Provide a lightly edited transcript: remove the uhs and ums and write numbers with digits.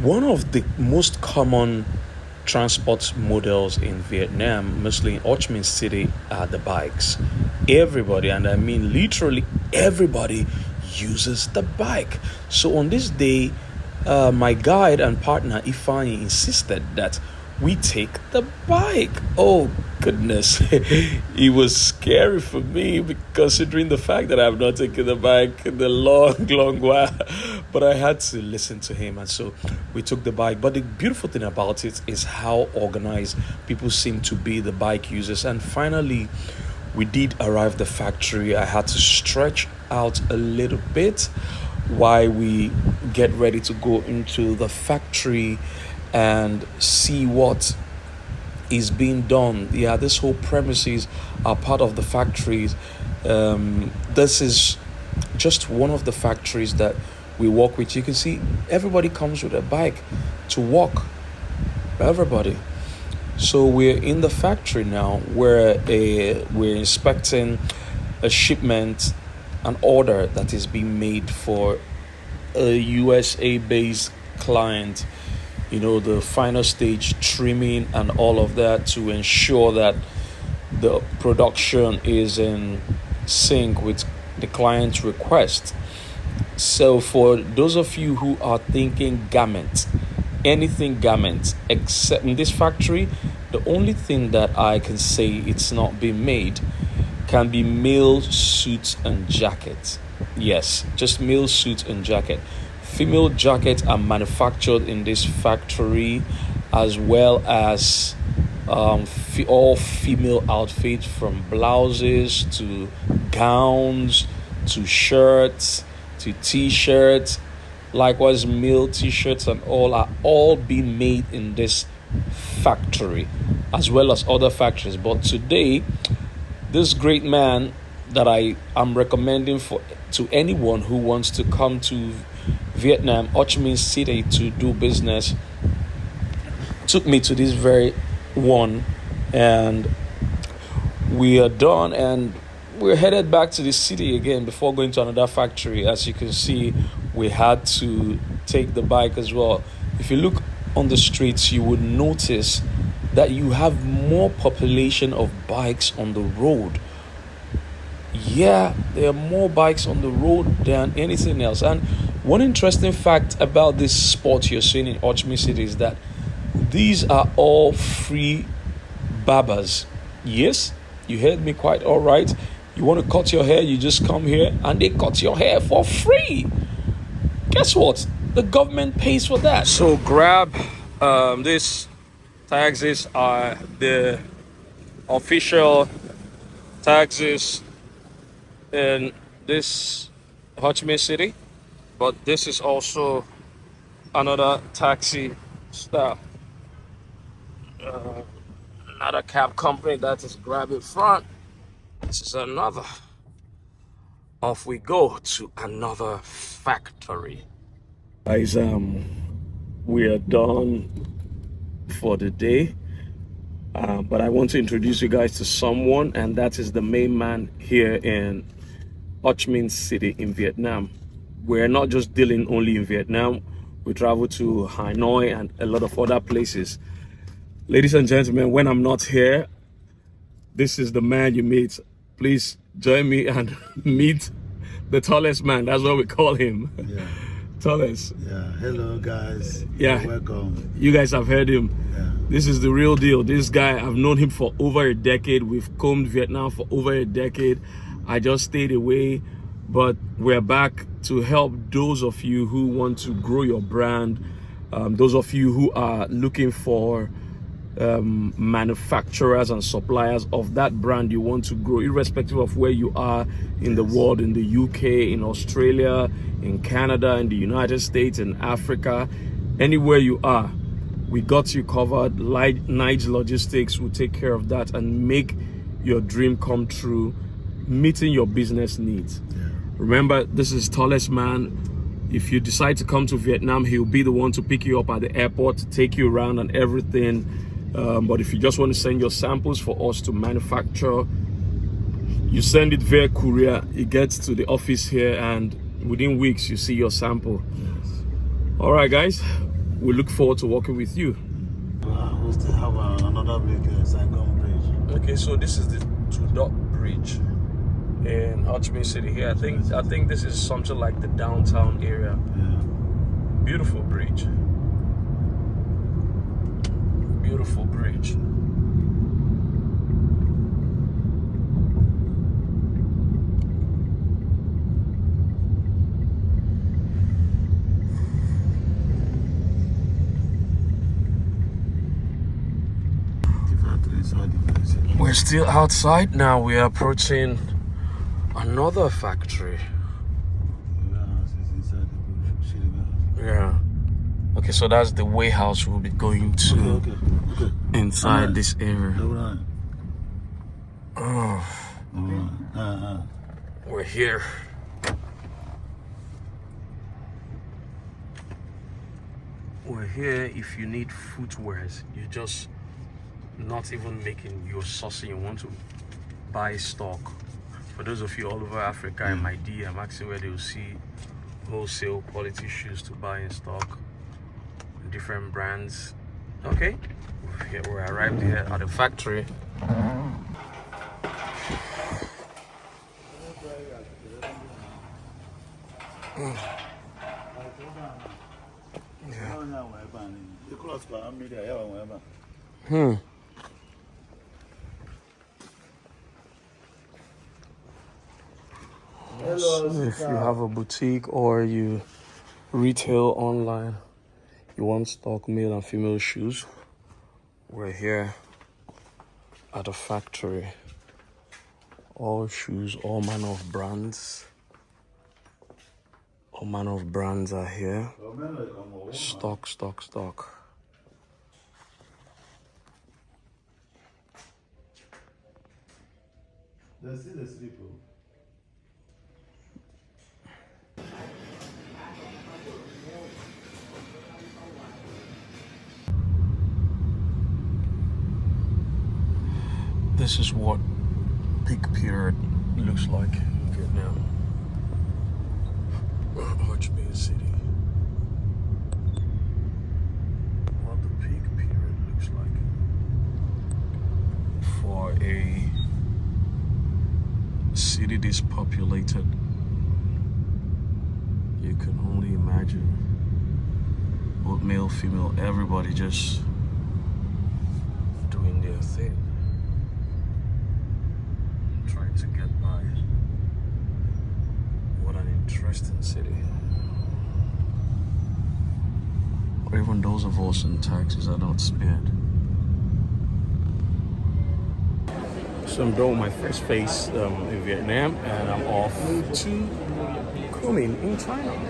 One of the most common transport models in Vietnam, mostly in Ho Chi Minh City, are the bikes. Everybody, and I mean literally everybody, uses the bike. So on this day, my guide and partner Ifani insisted that we take the bike. Oh goodness, it was scary for me considering the fact that I've not taken the bike in a long while. But I had to listen to him, and so we took the bike. But the beautiful thing about it is how organized people seem to be, the bike users. And finally, we did arrive the factory. I had to stretch out a little bit while we get ready to go into the factory and see what is being done. Yeah, this whole premises are part of the factories. This is just one of the factories that we work with. You can see everybody comes with a bike to walk. Everybody. So we're in the factory now where we're inspecting a shipment, an order that is being made for a USA based client. You know, the final stage trimming and all of that to ensure that the production is in sync with the client's request. So for those of you who are thinking garment, anything garment, except in this factory, the only thing that I can say it's not being made can be male suits and jackets. Yes, just male suits and jacket. Female jackets are manufactured in this factory, as well as all female outfits, from blouses to gowns to shirts to t-shirts. Likewise, male t-shirts and all are all being made in this factory, as well as other factories. But today, this great man that I am recommending to anyone who wants to come to Vietnam, Ho Chi Minh City, to do business, took me to this very one, and we are done, and we're headed back to the city again before going to another factory. As you can see, we had to take the bike as well. If you look on the streets, you would notice that you have more population of bikes on the road. Yeah, there are more bikes on the road than anything else. And one interesting fact about this spot you're seeing in Ho Chi Minh City is that these are all free barbers. Yes, you heard me quite all right. You want to cut your hair, you just come here and they cut your hair for free. Guess what? The government pays for that. So grab these taxis are the official taxis in this Ho Chi Minh City, but this is also another taxi stop, another cab company that is grabbing front. This is another. Off we go to another factory. Guys, we are done for the day, but I want to introduce you guys to someone, and that is the main man here in Ho Chi Minh City in Vietnam. We're not just dealing only in Vietnam. We travel to Hanoi and a lot of other places. Ladies and gentlemen, when I'm not here, this is the man you meet. Please join me and meet the tallest man. That's what we call him. Yeah. Tallest. Yeah. Hello, guys. Yeah. You're welcome. You guys have heard him. Yeah. This is the real deal. This guy, I've known him for over a decade. We've combed Vietnam for over a decade. I just stayed away, but we're back to help those of you who want to grow your brand, those of you who are looking for manufacturers and suppliers of that brand you want to grow, irrespective of where you are in the world, in the UK, in Australia, in Canada, in the United States, in Africa, anywhere you are, we got you covered. Nige Logistics will take care of that and make your dream come true, meeting your business needs. Yeah. Remember, this is tallest man. If you decide to come to Vietnam, he'll be the one to pick you up at the airport, to take you around and everything. But if you just want to send your samples for us to manufacture, you send it via courier. It gets to the office here, and within weeks you see your sample. Yes. All right, guys, We look forward to working with you. We still have another big Saigon Bridge. Okay, so this is the Tudor Bridge in Ho Chi Minh City here. I think this is something like the downtown area. Yeah. Beautiful bridge. Beautiful bridge. We're still outside now. We are approaching another factory. Yeah. Okay, so that's the warehouse we'll be going to Okay. inside this area. Alright. Oh, Alright. we're here. We're here if you need footwears. You just not even making your sourcing. You want to buy stock. For those of you all over Africa, in my DM, asking where they will see wholesale quality shoes to buy in stock, different brands. Okay, we arrived here at the factory. If you have a boutique or you retail online, you want stock male and female shoes, we're here at the factory. All shoes, all manner of brands. All manner of brands are here. Stock. This is what peak period looks like in Vietnam. Ho Chi Minh City. What the peak period looks like for a city this populated. You can only imagine. Both male, female, everybody just doing their thing. Trying to get by. What an interesting city. Or even those of us in taxis are not spared. So I'm done with my first phase in Vietnam, and I'm off to Kunming in China.